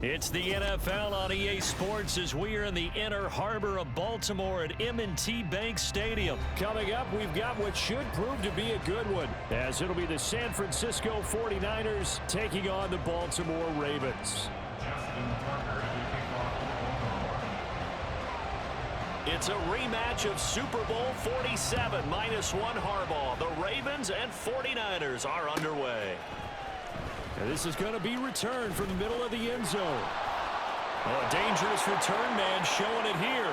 It's the NFL on EA Sports as we are in the inner harbor of Baltimore at M&T Bank Stadium. Coming up, we've got what should prove to be a good one, as it'll be the San Francisco 49ers taking on the Baltimore Ravens. It's a rematch of Super Bowl 47 -1 Harbaugh. The Ravens and 49ers are underway. And this is going to be returned from the middle of the end zone. Oh, a dangerous return man showing it here.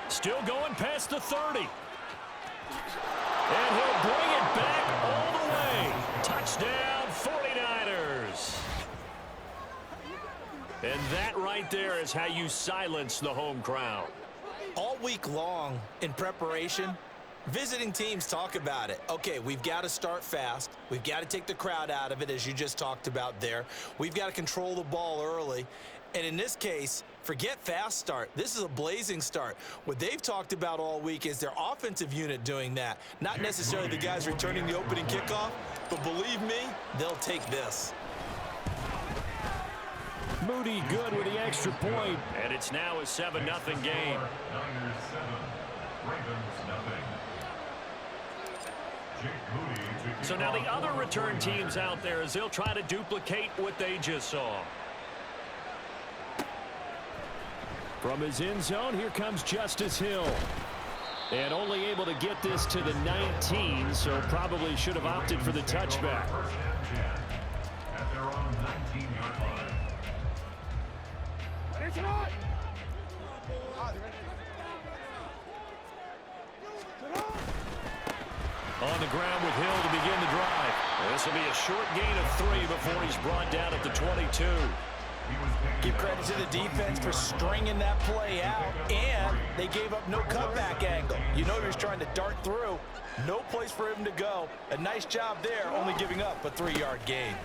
Still going past the 30. And he'll bring it back all the way. Touchdown, 49ers. And that right there is how you silence the home crowd. All week long in preparation, visiting teams talk about it. Okay, we've got to start fast. We've got to take the crowd out of it, as you just talked about there. We've got to control the ball early. And in this case, forget fast start. This is a blazing start. What they've talked about all week is their offensive unit doing that. Not necessarily the guys returning the opening kickoff, but believe me, they'll take this. Moody good with the extra point. And it's now a 7-0 game. Niners 7, Ravens nothing. So now the other return teams out there as they'll try to duplicate what they just saw. From his end zone, here comes Justice Hill. And only able to get this to the 19, so probably should have opted for the touchback. At their own 19-yard line. On the ground with Hill to begin the drive. This will be a short gain of 3 before he's brought down at the 22. Give credit to the defense for stringing that play out, and they gave up no cutback angle. You know he was trying to dart through. No place for him to go. A nice job there, only giving up a 3-yard gain.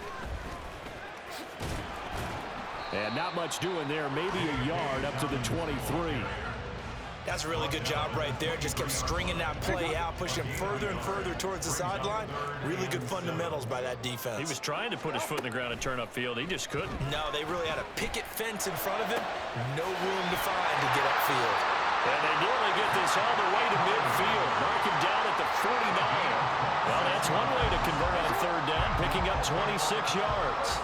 And not much doing there, maybe a yard up to the 23. That's a really good job right there. Just kept stringing that play out, pushing him further and further towards the sideline. Really good fundamentals by that defense. He was trying to put his foot in the ground and turn upfield. He just couldn't. No, they really had a picket fence in front of him. No room to find to get upfield. And they nearly get this all the way to midfield. Mark him down at the 49. Well, that's one way to convert on third down, picking up 26 yards.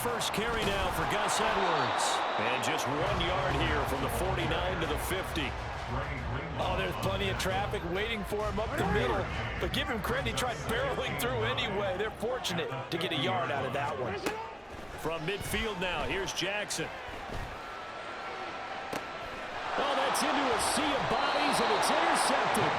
First carry now for Gus Edwards. And just 1 yard here from the 49 to the 50. Oh, there's plenty of traffic waiting for him up the middle. But give him credit, he tried barreling through anyway. They're fortunate to get a yard out of that one. From midfield now, here's Jackson. Oh, that's into a sea of bodies, and it's intercepted.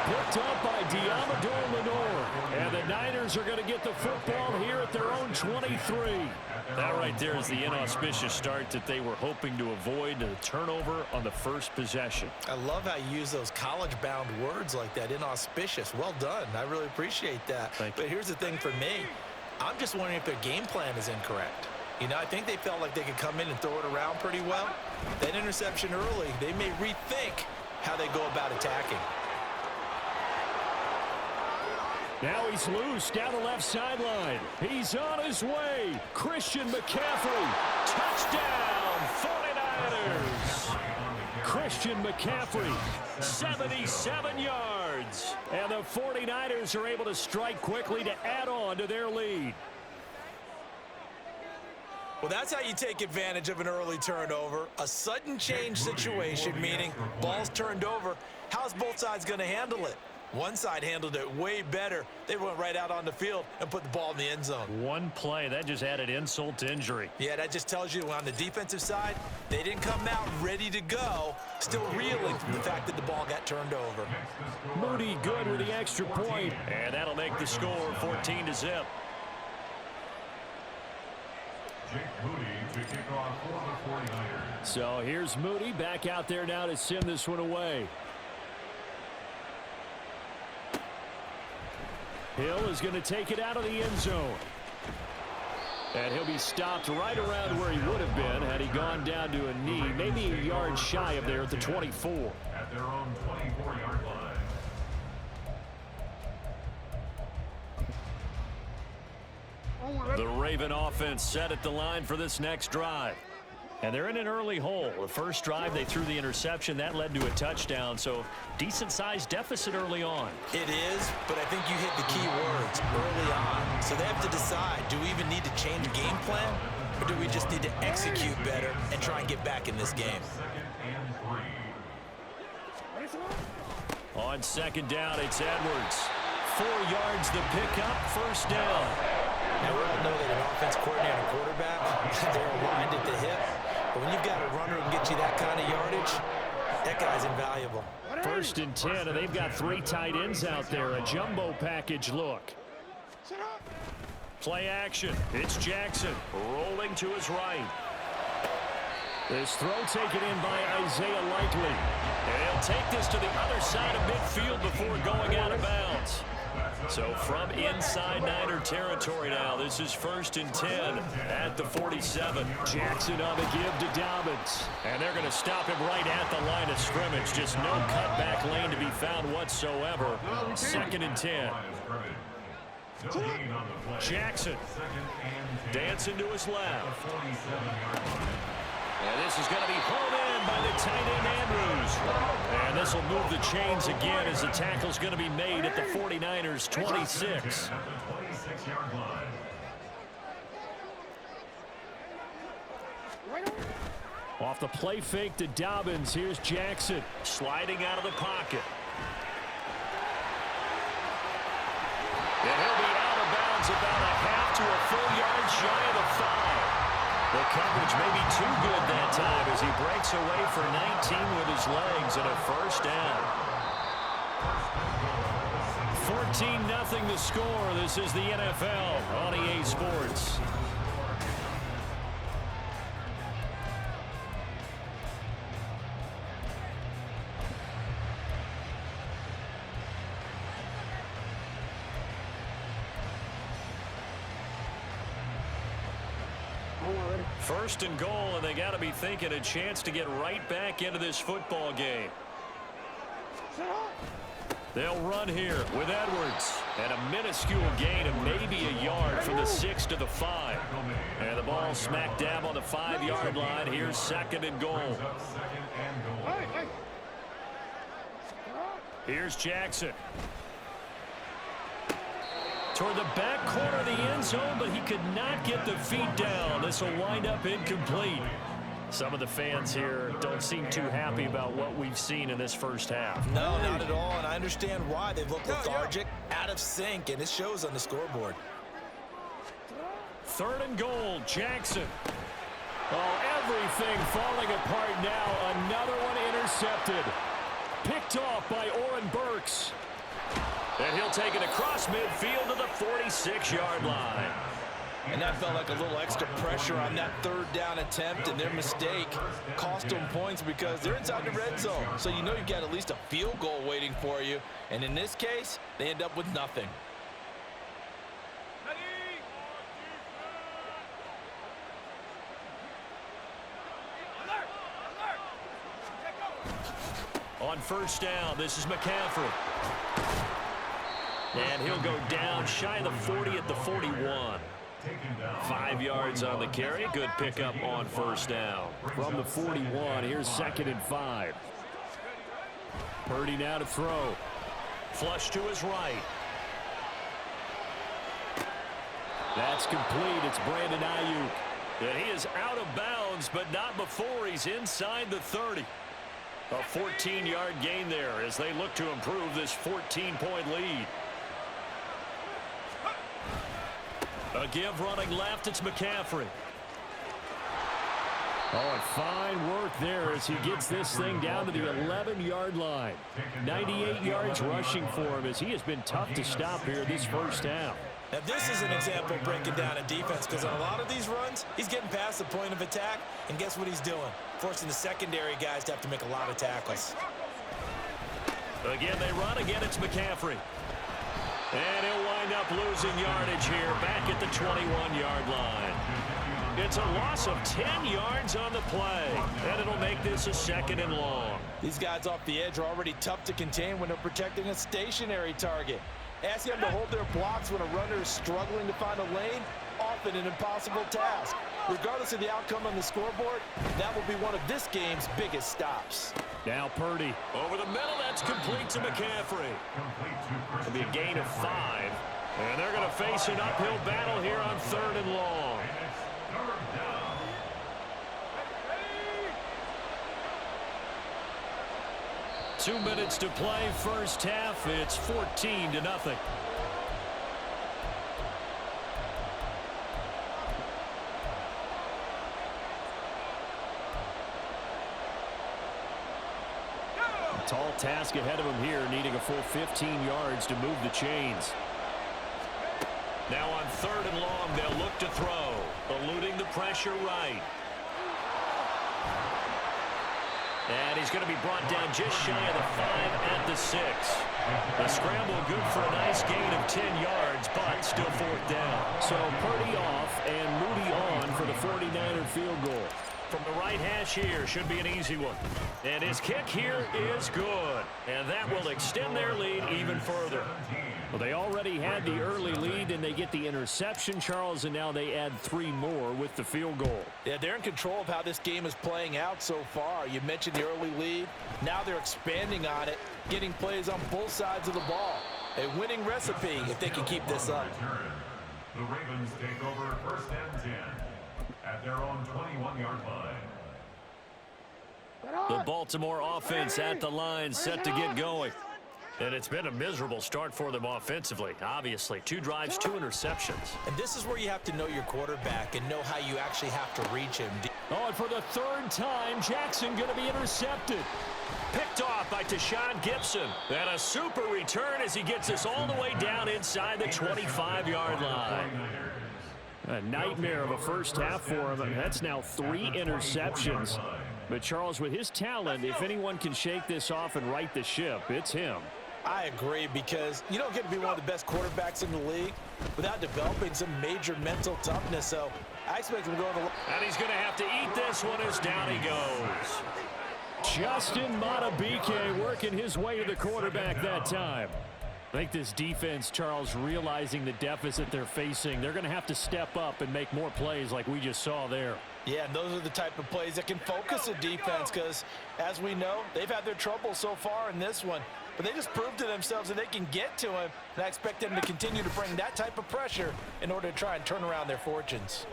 Picked up by Diamador Lenore. And the Niners are going to get the football here at their own 23. That right there is the inauspicious start that they were hoping to avoid, the turnover on the first possession. I love how you use those college-bound words like that, inauspicious. Well done. I really appreciate that. But here's the thing for me. I'm just wondering if their game plan is incorrect. You know, I think they felt like they could come in and throw it around pretty well. That interception early, they may rethink how they go about attacking. Now he's loose down the left sideline. He's on his way. Christian McCaffrey. Touchdown, 49ers. Christian McCaffrey, 77 yards. And the 49ers are able to strike quickly to add on to their lead. Well, that's how you take advantage of an early turnover. A sudden change situation, meaning ball's turned over. How's both sides going to handle it? One side handled it way better. They went right out on the field and put the ball in the end zone. One play, that just added insult to injury. Yeah, that just tells you on the defensive side, they didn't come out ready to go, still reeling from the fact that the ball got turned over. Moody good with the extra point, and that'll make the score 14-0. Jake Moody to kick off for the 49ers. So here's Moody back out there now to send this one away. Hill is going to take it out of the end zone. And he'll be stopped right around where he would have been had he gone down to a knee, maybe a yard shy of there at the 24. At their own 24-yard line. The Raven offense set at the line for this next drive. And they're in an early hole. The first drive, they threw the interception. That led to a touchdown, so decent-sized deficit early on. It is, but I think you hit the key words early on. So they have to decide, do we even need to change game plan, or do we just need to execute better and try and get back in this game? On second down, it's Edwards. 4 yards the pickup, first down. Now, we all know that an offense coordinator and quarterback, they're aligned at the hip. But when you've got a runner who can get you that kind of yardage, that guy's invaluable. First and 10, and they've got 3 tight ends out there. A jumbo package look. Play action. It's Jackson rolling to his right. This throw taken in by Isaiah Likely. And he'll take this to the other side of midfield before going out of bounds. So from inside Niner territory now, this is first and 10 at the 47. Jackson on the give to Dobbins. And they're going to stop him right at the line of scrimmage. Just no cutback lane to be found whatsoever. Second and 10. Jackson dancing to his left. And this is going to be hauled in by the tight end Andrews. And this will move the chains again as the tackle's going to be made at the 49ers 26. Off the play fake to Dobbins, here's Jackson sliding out of the pocket. And he'll be out of bounds about a half to a full yard shy of the 5. The coverage may be too good that time as he breaks away for 19 with his legs and a first down. 14-0 the score. This is the NFL on EA Sports. First and goal, and they got to be thinking a chance to get right back into this football game. They'll run here with Edwards. And a minuscule gain of maybe a yard from the 6 to the 5. And the ball smack dab on the 5-yard line. Here's second and goal. Here's Jackson. Toward the back corner of the end zone, but he could not get the feet down. This will wind up incomplete. Some of the fans here don't seem too happy about what we've seen in this first half. No, not at all, and I understand why. They've looked lethargic, out of sync, and it shows on the scoreboard. Third and goal, Jackson. Oh, everything falling apart now. Another one intercepted. Picked off by Oren Burks. And he'll take it across midfield to the 46-yard line. And that felt like a little extra pressure on that third down attempt, and their mistake cost them points because they're inside the red zone. So you know you've got at least a field goal waiting for you. And in this case, they end up with nothing. On first down, this is McCaffrey. And he'll go down shy of the 40 at the 41. 5 yards on the carry. Good pickup on first down. From the 41, here's second and 5. Purdy now to throw. Flush to his right. That's complete. It's Brandon Ayuk. And he is out of bounds, but not before he's inside the 30. A 14-yard gain there as they look to improve this 14-point lead. A give running left, it's McCaffrey. Oh, and fine work there as he gets this thing down to the 11-yard line. 98 yards rushing for him as he has been tough to stop here this first half. Now, this is an example of breaking down a defense because on a lot of these runs, he's getting past the point of attack, and guess what he's doing? Forcing the secondary guys to have to make a lot of tackles. Again, they run. Again, it's McCaffrey. And he'll wind up losing yardage here back at the 21-yard line. It's a loss of 10 yards on the play, and it'll make this a second and long. These guys off the edge are already tough to contain when they're protecting a stationary target. Asking them to hold their blocks when a runner is struggling to find a lane, been an impossible task. Regardless of the outcome on the scoreboard, that will be one of this game's biggest stops. Now Purdy. Over the middle, that's complete to McCaffrey. It'll be a gain of 5. And they're going to face an uphill battle here on 3rd and long. 2 minutes to play, first half. It's 14-0. Tall task ahead of him here, needing a full 15 yards to move the chains. Now on 3rd and long, they'll look to throw, eluding the pressure right. And he's going to be brought down just shy of the 5 at the 6. The scramble good for a nice gain of 10 yards, but still 4th down. So Purdy off and Moody on for the 49er field goal. From the right hash here, should be an easy one. And his kick here is good. And that will extend their lead even further. Well, they already had the early lead, and they get the interception, Charles, and now they add 3 more with the field goal. Yeah, they're in control of how this game is playing out so far. You mentioned the early lead. Now they're expanding on it, getting plays on both sides of the ball. A winning recipe if they can keep this up. The Ravens take over 1st and 10 at their own 21-yard line. The Baltimore offense at the line, set to get going. And it's been a miserable start for them offensively, obviously. 2 drives, 2 interceptions. And this is where you have to know your quarterback and know how you actually have to reach him. Oh, and for the 3rd time, Jackson going to be intercepted. Picked off by Tashawn Gibson. And a super return as he gets us all the way down inside the 25-yard line. A nightmare of a first half for him. That's now 3 interceptions. But Charles, with his talent, if anyone can shake this off and right the ship, it's him. I agree, because you don't get to be one of the best quarterbacks in the league without developing some major mental toughness. So I expect him to go on the... And he's going to have to eat this one as down he goes. Justin Madubuike working his way to the quarterback that time. I think this defense, Charles, realizing the deficit they're facing, they're going to have to step up and make more plays like we just saw there. Yeah, and those are the type of plays that can focus a defense because, as we know, they've had their trouble so far in this one. But they just proved to themselves that they can get to him, and I expect them to continue to bring that type of pressure in order to try and turn around their fortunes.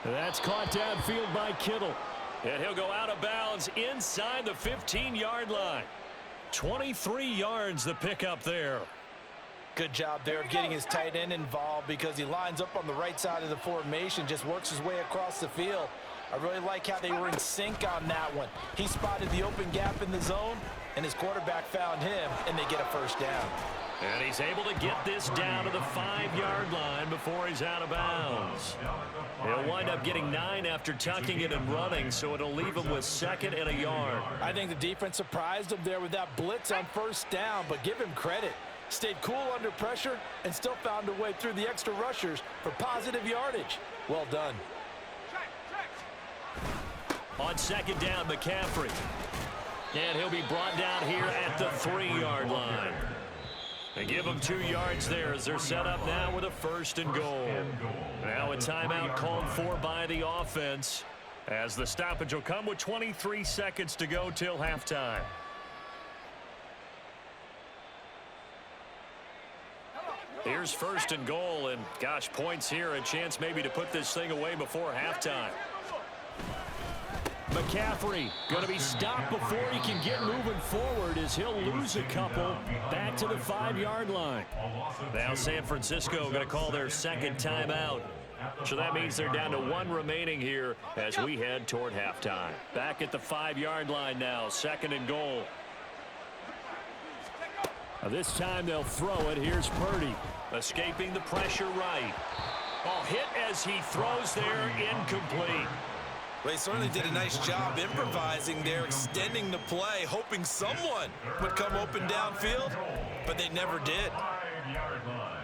That's caught downfield by Kittle. And he'll go out of bounds inside the 15-yard line. 23 yards the pickup there. Good job there of getting his tight end involved because he lines up on the right side of the formation, just works his way across the field. I really like how they were in sync on that one. He spotted the open gap in the zone, and his quarterback found him, and they get a first down. And he's able to get this down to the 5-yard line before he's out of bounds. He'll wind up getting 9 after tucking it and running, so it'll leave him with 2nd and a yard. I think the defense surprised him there with that blitz on first down, but give him credit. Stayed cool under pressure and still found a way through the extra rushers for positive yardage. Well done. On 2nd down, McCaffrey. And he'll be brought down here at the 3-yard line. They give him 2 yards there as they're set up now with a 1st and goal. Now a timeout called for by the offense as the stoppage will come with 23 seconds to go till halftime. Here's 1st and goal, and gosh, points here, a chance maybe to put this thing away before halftime. McCaffrey going to be stopped before he can get moving forward as he'll lose a couple back to the 5-yard line. Now San Francisco going to call their 2nd timeout. So that means they're down to 1 remaining here as we head toward halftime. Back at the 5-yard line now, 2nd and goal. This time they'll throw it. Here's Purdy. Escaping the pressure right. Oh, hit as he throws there, incomplete. Well, he certainly did a nice job improvising there, extending the play, hoping someone would come open downfield, but they never did. 5-yard line.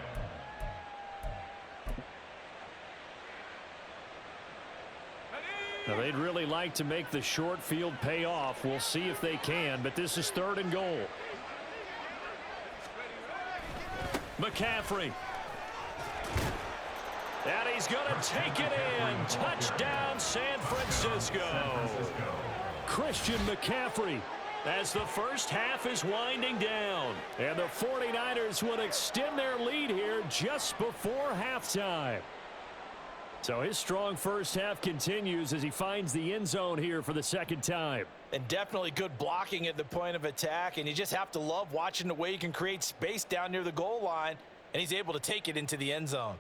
Now, they'd really like to make the short field pay off. We'll see if they can, but this is 3rd and goal. McCaffrey. And he's going to take it in. Touchdown, San Francisco. Christian McCaffrey, as the first half is winding down. And the 49ers will extend their lead here just before halftime. So his strong first half continues as he finds the end zone here for the second time. And definitely good blocking at the point of attack. And you just have to love watching the way he can create space down near the goal line. And he's able to take it into the end zone.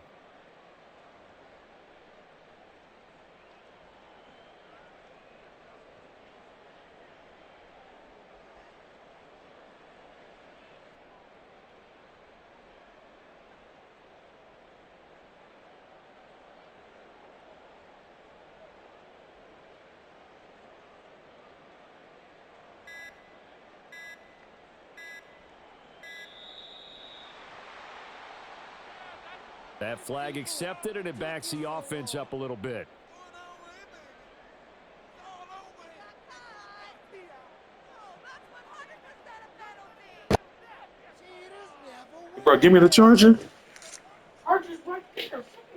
That flag accepted, and it backs the offense up a little bit. Bro, give me the charger.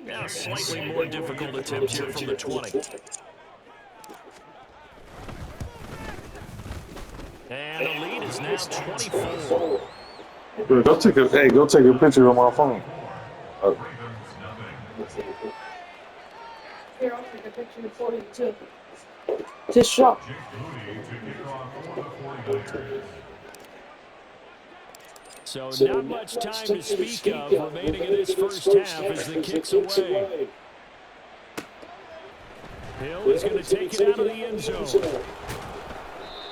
Now, slightly more difficult attempt here from the 20. And the lead is now 24. Bro, go take a picture of my phone. Here, I'll take a picture for you too. Just show. So not much time to speak of remaining in this first half as the kick's away. Hill is going to take it out of the end zone.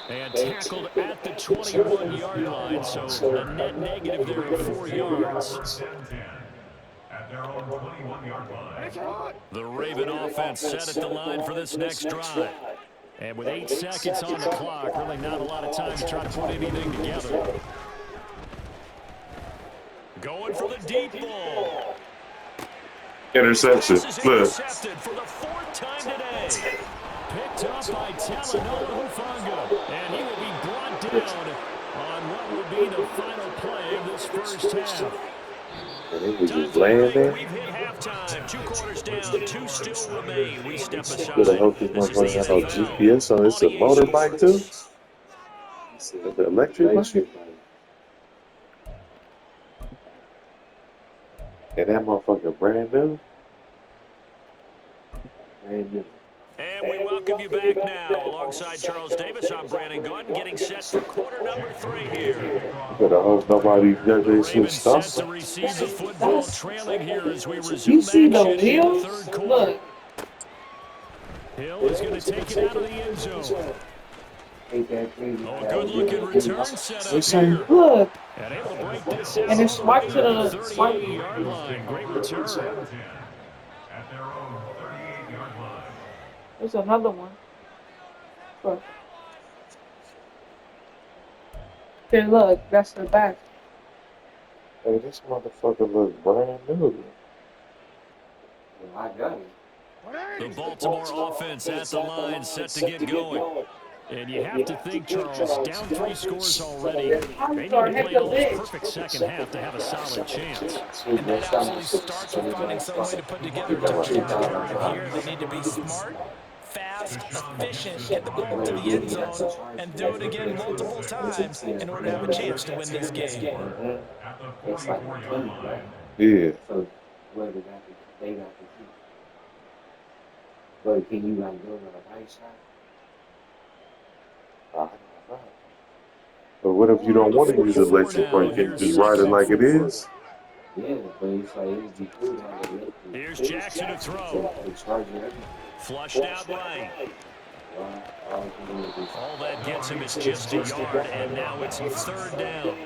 And tackled at the 21-yard line, so a net negative there of 4 yards. At their own 21-yard line. The Raven offense set at the line for this next drive. And with 8 seconds on the clock, really not a lot of time to try to put anything together. Going for the deep ball. Interception. This is intercepted for the 4th time today. Picked up by Talanoa Hufanga. And he will be brought down on what will be the final play of this first half. And he was just laying there. We've hit halftime. 2 quarters down. 2 still remain. We step aside. Better hope this motherfucker got no GPS on. It's a motorbike too. It's the electric bike. And that motherfucker brand new. Brand new. And we welcome you back now. Alongside Charles Davis, I'm Brandon Gordon, getting set for quarter number 3 here. You better hope nobody got their shit Ravens set stopped. to receive the football, trailing here as we resume You see the action in the wheels? 3rd quarter. Look. Hill is going to take it out of the end zone. Oh, good-looking return setup here. Look. And able to break this out And it's smart to the 38-yard line. Great return. At their own 38-yard line. There's another one. Look. Here, look. That's the back. Hey, this motherfucker looks brand new. I got it. The Baltimore offense at the line, set to get going. And you have to think, Charles, down 3 scores already. They need to play a almost perfect second half to have a solid chance. And that absolutely starts with finding some way to put together a touchdown narrative here. They need to be smart, fast, efficient, get the ball to the end zone, and do it again multiple times in order to have a chance to win this game. At the 44-yard line. Yeah. So whether they got the key. But can you like go on a nice shot? But what if you don't want to use electric bike? Can you just ride it like it is? Yeah, but it's like it's the cool down the Here's Jackson to throw. Flushed out right. All that gets him is just a yard, and now it's 3rd down.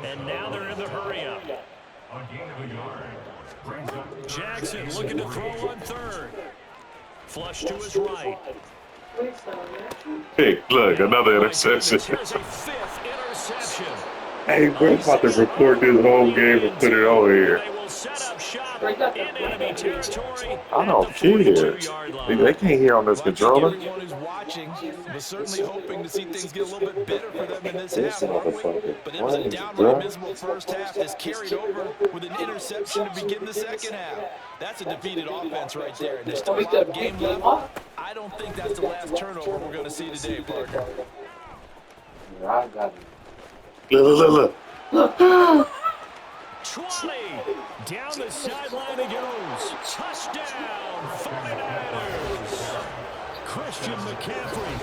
And now they're in the hurry-up. A gain of a yard. Jackson looking to throw on 3rd. Flush to his right. Hey, look, another interception. Here's a 5th interception. Hey, bro, I'm about to record this whole game and put it on here. They will set up shop in enemy territory I at the don't care. 42-yard They line. can't hear on this Well, I think controller. everyone who's watching was certainly hoping to see things get a little bit better for them in this This half, weren't we? motherfucker But it was a crazy, downright bro. miserable first half that's carried over with an interception to begin the second half. That's a defeated offense right there. And there's still a lot of game left. I don't think that's the last turnover we're going to see today, partner. I got it. Look. 20. Down the sideline it goes. Touchdown, 49ers. Christian McCaffrey,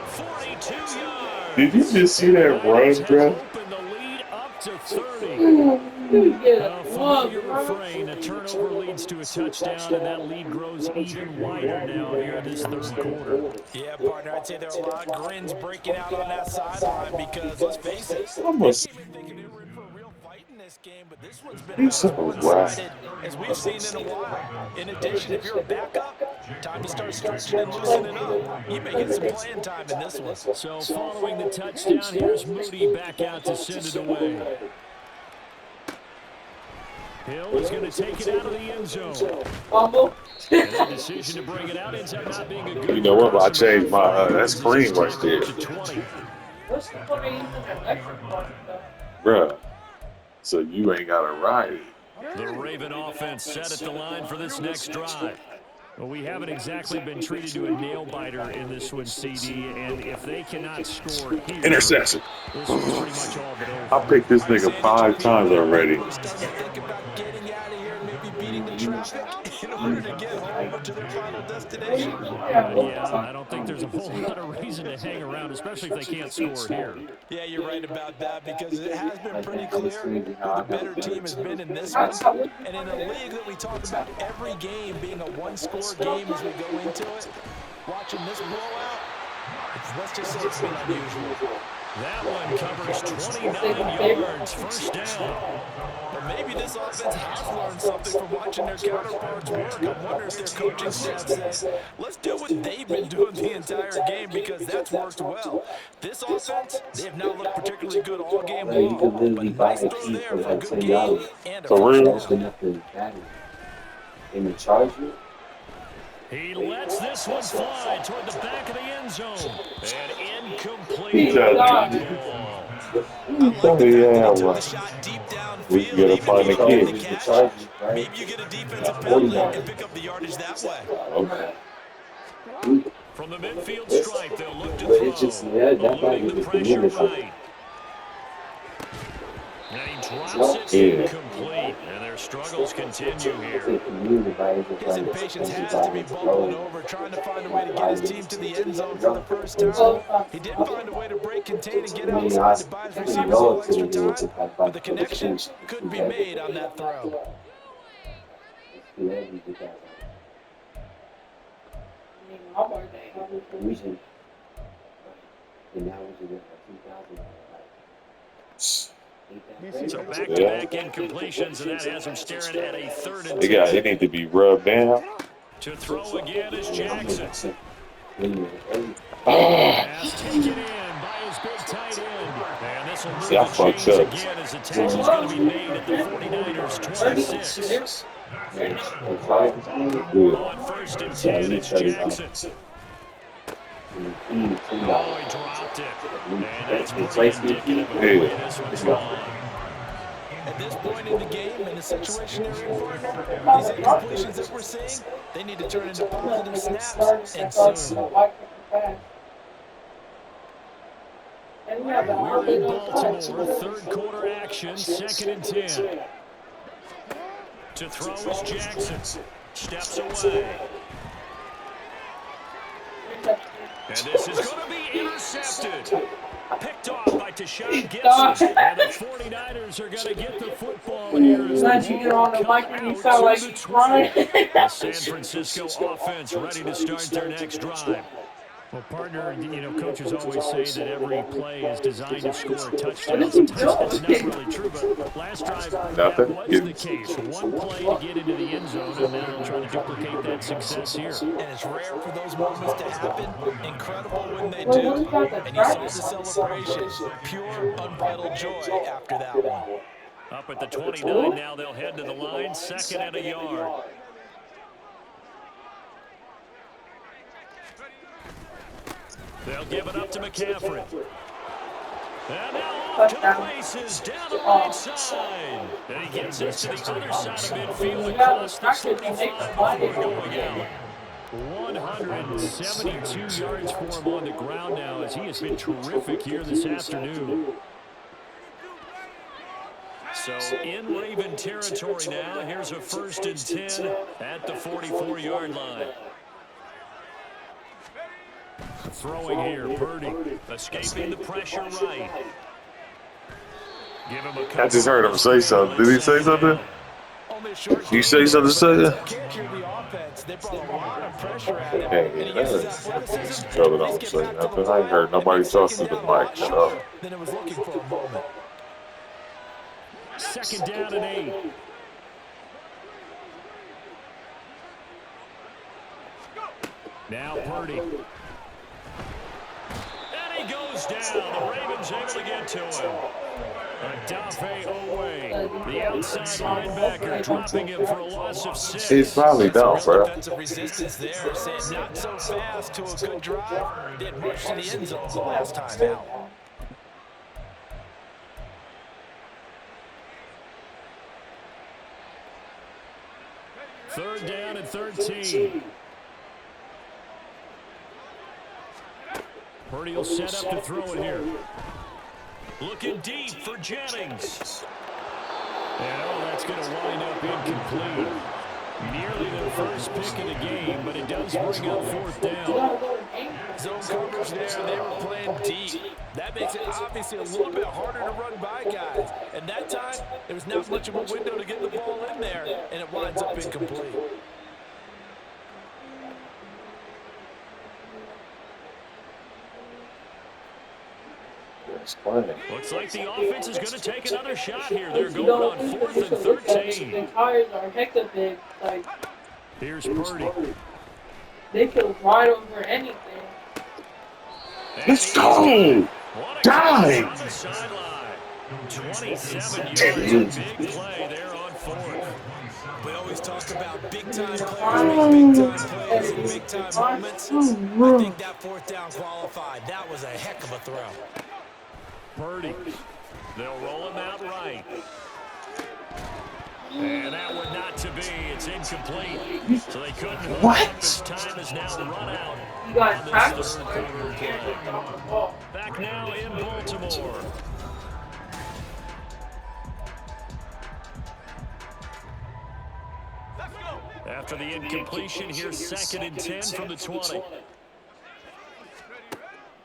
42 yards. Did you just see that run, bro? Open the lead up to 30. A familiar refrain, a turnover leads to a touchdown, and that lead grows even wider now here in this third quarter. Yeah, partner, I'd say there are a lot of grins breaking out on that sideline because, let's face it, Almost. they came in thinking they were in for a real fight in this game, but this one's been He's about so as one-sided as we've seen in a while. In addition, if you're a backup, time to start stretching and loosening up. You may get some playing time in this one. So following the touchdown, here's Moody back out to send it away. Hill is going to take it out of the end zone. And that decision to bring it out ends up not being a good. You know what? I changed my. That's clean right there, bruh. So you ain't got to ride it. The Raven offense set at the line for this next drive. Well, we haven't exactly been treated to a nail-biter in this one, CD, and if they cannot score here, Interception. this one's pretty much all but over. I picked this nigga 5 times already. Think about getting out of here and maybe beating the traffic in order to get home to their final destination. Yeah, I don't think there's a whole lot of reason to hang around, especially if they can't score here. Yeah, you're right about that because it has been pretty clear who the better team has been in this one. And in a league that we talk about every game being a one-score game as we go into it, watching this blowout, let's just say it's been unusual. That one covers 29 yards, first down. But maybe this offense has learned something from watching their counterparts work. I wonder if their coaching staff said, let's do what they've been doing the entire game because that's worked well. This offense, they have not looked particularly good all game Bro, you could long. literally But buy nice a throw key there for for a like good $10. game and a For real? Open up the Madden. In the charger. He lets this one fly toward the back of the end zone. And incomplete. He does. Yeah, well, Shot deep downfield, we gotta even find if a you don't kid. get the catch, Charger, right? maybe you get a defensive penalty and pick up the yardage that way. Okay. From the midfield stripe, they'll look to But it's just, throw. yeah, that guy Eluding was the just pressure communicating. right. And he drops it incomplete. And their struggles continue here. His impatience has to be bubbling over, trying to find a way to get his team to the end zone for the first time. He did find a way to break, contain, and get outside to buy his receivers a little extra time, but the connection couldn't be made on that throw. So back-to-back incompletions, and that has him staring at a 3rd and 10. It need to be rubbed down. To throw again is Jackson. Ah, Pass taken in by his big tight end. And this will move See, I the fucked chains up. again as the tackle's going to be made at the 49ers 26. On 1st and 10, it's Jackson. Oh, he dropped it. And that's pretty indicative of the way this one's gone. At this point in the game, in the situation they're in, these incompletions that we're seeing, they need to turn into positive snaps and soon. We're in Baltimore, 3rd quarter action, 2nd and 10. To throw is Jackson. Steps away. And this is going to be intercepted. Picked off by Tashawn Gibson. And the 49ers are going to get the football here. Glad you get on the mic and you sound like you're crying. The San Francisco offense ready to start their next drive. Well, partner, coaches always say that every play is designed to score a touchdown. Sometimes that's not really true, but last drive, that Nothing. was the case. One play to get into the end zone, and now they'll try to duplicate that success here. And it's rare for those moments to happen. Incredible when they Well, do. what about the And you saw the practice? celebration. Pure, unbridled joy after that one. Up at the 29 now, they'll head to the line, second and a yard. They'll give it up to McCaffrey. And now off to the races, down the right side. And he gets us to the other side of midfield across the 45 before going out. 172 yards for him on the ground now as he has been terrific here this afternoon. So in Raven territory now, here's a 1st and 10 at the 44-yard line. Throwing here, Purdy, escaping the pressure right. Give him a I just heard him say something. Did he say something? You say something, say They brought a lot of pressure at him. Hey, brother, don't say nothing. I ain't heard nobody talk to the mic. Shut up. Then it was looking for a moment. 2nd down and 8. Now Purdy. And he goes down. The Ravens able to get to him. Adafe Owe, the outside linebacker, dropping him for a loss of 6. He's probably down, bro. Defensive resistance there, saying not so fast to a good drive. Didn't rush to the end zone the last time out. Third down and 13. Purdy will set up to throw it here. Looking deep for Jennings. And that's going to wind up incomplete. Nearly their first pick of the game, but it does bring up 4th down. Zone coverage there, they were playing deep. That makes it obviously a little bit harder to run by guys. And that time, there was not much of a window to get the ball in there, and it winds up incomplete. Looks like the offense is going to take another shot here. They're going on 4th and 13. The tires are hecka big. Like, Here's Purdy. they could ride over anything. Let's go! Die! 27 yards, big play there on 4th. We always talk about big-time players make big-time plays in big-time moments. I think that 4th down qualified. That was a heck of a throw. Purdy. They'll roll him out right. And that one not to be. It's incomplete. So they couldn't hold up as time is now run out. You got on practice. this 3rd quarter play. Back now in Baltimore. After the incompletion, here's 2nd and 10 from the 20.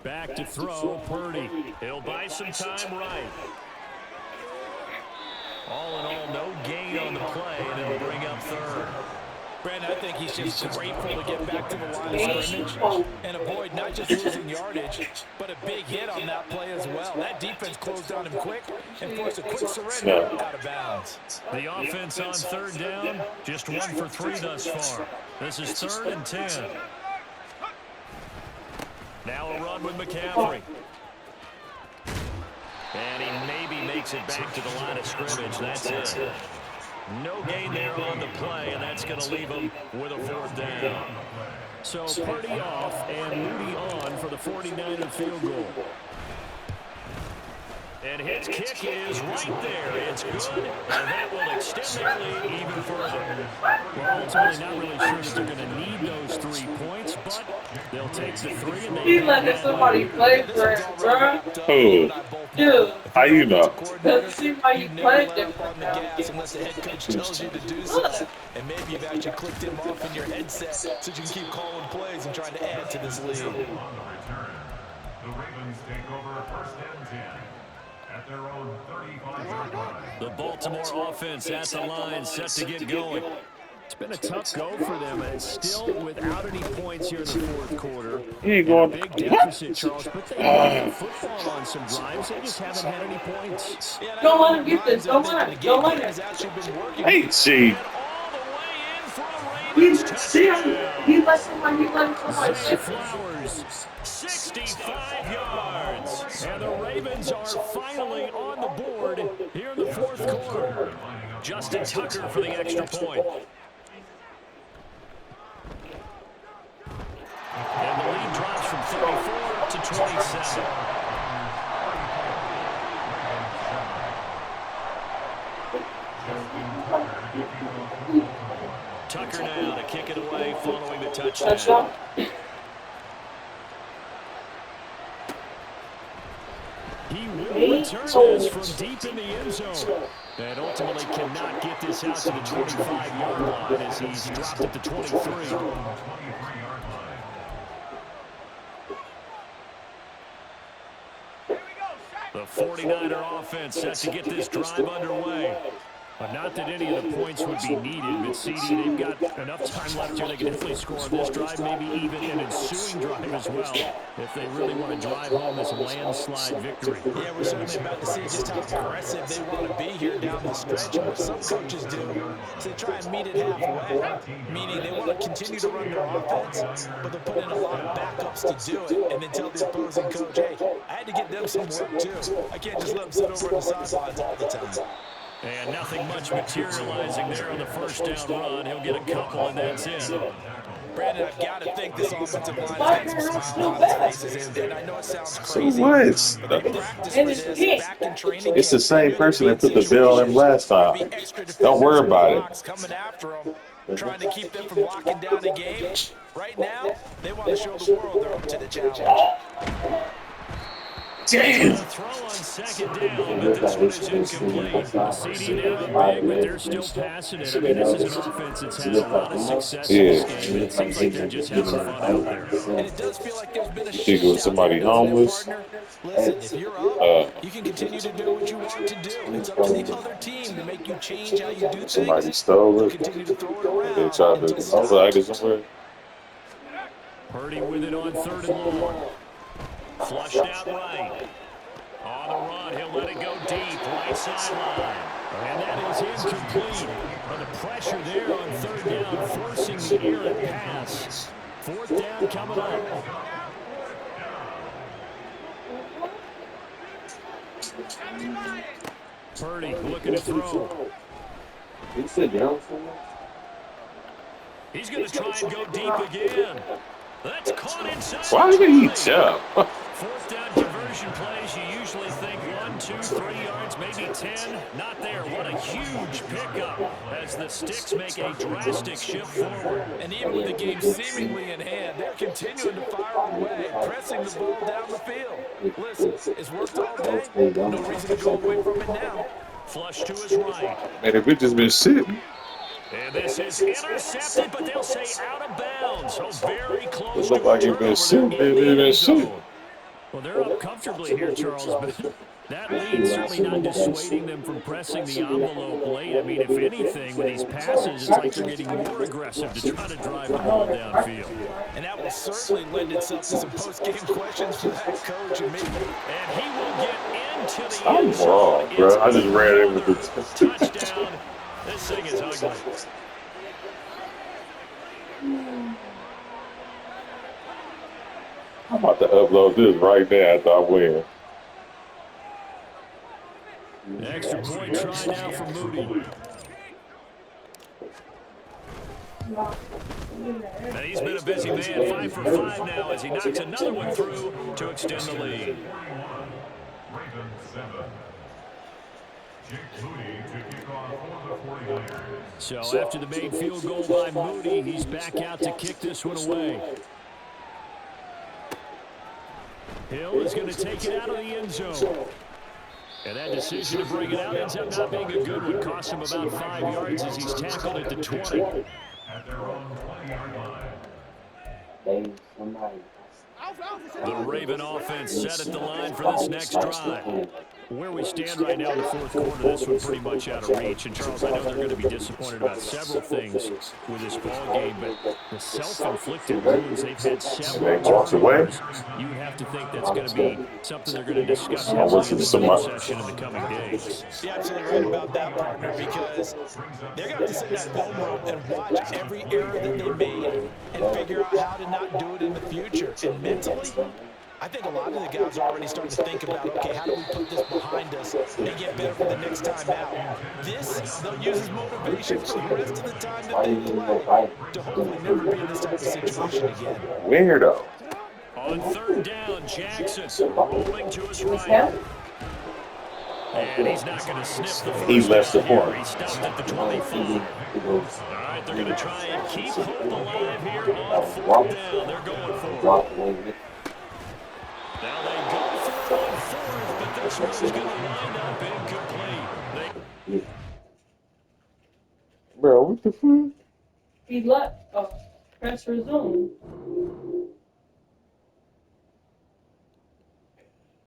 Back to throw, Purdy. He'll buy some time right. All in all, no gain on the play, and it'll bring up 3rd. Brandon, I think he's just grateful to get back to the line of scrimmage and avoid not just losing yardage, but a big hit on that play as well. That defense closed on him quick and forced a quick surrender out of bounds. The offense on 3rd down, just 1 for 3 thus far. This is 3rd and 10. Now a run with McCaffrey. And he maybe makes it back to the line of scrimmage. That's it. No gain there on the play, and that's going to leave him with a 4th down. So Purdy off and Moody on for the 49er field goal. And his kick is right there. It's good, and that will extend their lead even further. Well, ultimately not really sure that they're going to need those 3 points, but they'll take the 3 and they He letting somebody play for it, bro. Who? Dude, How you know? let's see why you played Never them. up on the gas unless the head coach tells you to do so. And maybe you've actually clicked him off in your headset so you can keep calling plays and trying to add to this lead. On the return, the Ravens take over 1st and 10 at their own 35-yard line. The Baltimore offense at the line, set to get going. It's been a tough go for them, and still without any points here in the fourth quarter. He ain't And a going. big deficit, Charles, but they moved the football on some drives. They just haven't had any points. Yeah, Don't let him get this. Don't let him. Don't let has him. actually been working. Ain't she? And all the way in for a He Ravens see him. touchdown. He let somebody Zay sit. Flowers, 65 yards. And the Ravens are finally on the board here in the fourth quarter. Justin Tucker for the extra point. And the lead drops from 34 to 27. Tucker now to kick it away following the touchdown. He will return this from deep in the end zone. And ultimately cannot get this out to the 25-yard line as he's dropped at the 23. The 49er offense set to get this drive underway. But not that any of the points would be needed, but CD, they've got enough time left here. They can definitely score on this drive, maybe even an ensuing drive as well, if they really want to drive home this landslide victory. Yeah, we're certainly about to see just how aggressive they want to be here down the stretch. And what some coaches do is they try and meet it halfway, meaning they want to continue to run their offense, but they'll put in a lot of backups to do it, and then tell the opposing coach, hey, I had to get them some work too. I can't just let them sit over on the sidelines all the time. And nothing much materializing there on the first down run. He'll get a couple, and that's it. Brandon, I've got to think this offensive line has got some smiles on its faces, and I know it sounds crazy. So what? But they practiced for this back in training It's the camp. same person that put the bell on him last time. Don't worry about it. Coming after them, trying to keep them from locking down a game. Right now, they want to show the world they're up to the challenge. Damn. Throw on second down, but this one is incomplete. The CD down big, but they're still passing it. I mean, this is an offense that's had a lot of success in this game, and it seems like they're just having fun out there. And it does feel like there's been a Think it shift was somebody homeless. Listen, if you're up, you can continue to do what you want to do. It's up to the other team to make you change how you do things. Somebody stole it. Continue to throw it around. They tried to hide it somewhere. Purdy with it on third and long. Flushed out right. On the run, he'll let it go deep, right sideline. And that is incomplete. But the pressure there on third down, forcing the errant pass. Fourth down coming up. Purdy looking to throw. He's going to try and go deep again. That's caught inside. Why did he jump? Fourth down conversion plays, you usually think 1, 2, 3 yards, maybe 10. Not there. What a huge pickup as the Sticks make a drastic shift forward. And even with the game seemingly in hand, they're continuing to fire away, pressing the ball down the field. Listen, it's worked all day. No reason to go away from it now. Flush to his right. Man, if it just been sitting. And this is intercepted, but they'll say out of bounds. So very close. It looked like you've been sitting. Well, they're up comfortably here, Charles, but that lead certainly not dissuading them from pressing the envelope late. I mean, if anything, with these passes, it's like they're getting more aggressive to try to drive the ball downfield. And that will certainly lend itself to some post-game questions for that coach and me. And he will get into the I'm end zone. wrong, bro. I just ran in with the touchdown. This thing is ugly. I'm about to upload this right now after I win. Extra point try now for Moody. And he's been a busy man, 5 for 5 now as he knocks another one through to extend the lead. So after the made field goal by Moody, he's back out to kick this one away. Hill is going to take it out of the end zone. And that decision to bring it out ends up not being a good one. Cost him about 5 yards as he's tackled at the 20. At their own 20-yard line. The Raven offense set at the line for this next drive. Where we stand right now in the fourth quarter, this one pretty much out of reach. And, Charles, I know they're going to be disappointed about several things with this ball game, but the self-inflicted wounds, they've had several turnovers. You would have to think that's going to be something they're going to discuss heavily in the team session in the coming days. You're absolutely right about that, partner, because they're going to have to sit in that film room and watch every error that they made and figure out how to not do it in the future. And mentally, I think a lot of the guys are already starting to think about, okay, how do we put this behind us and get better for the next time out? This, they'll use as motivation for the rest of the time that they play to hopefully never be in this type of situation again. Weirdo. On third down, Jackson rolling to his right. And he's not going to sniff the He first left the down here. point. He stopped at the 24. All right, they're going to try and keep hope alive here on fourth down. They're going for it. Now they go for it on fourth, but this one's going to wind up incomplete. Bro, what the fuck? He left. Oh, press resume.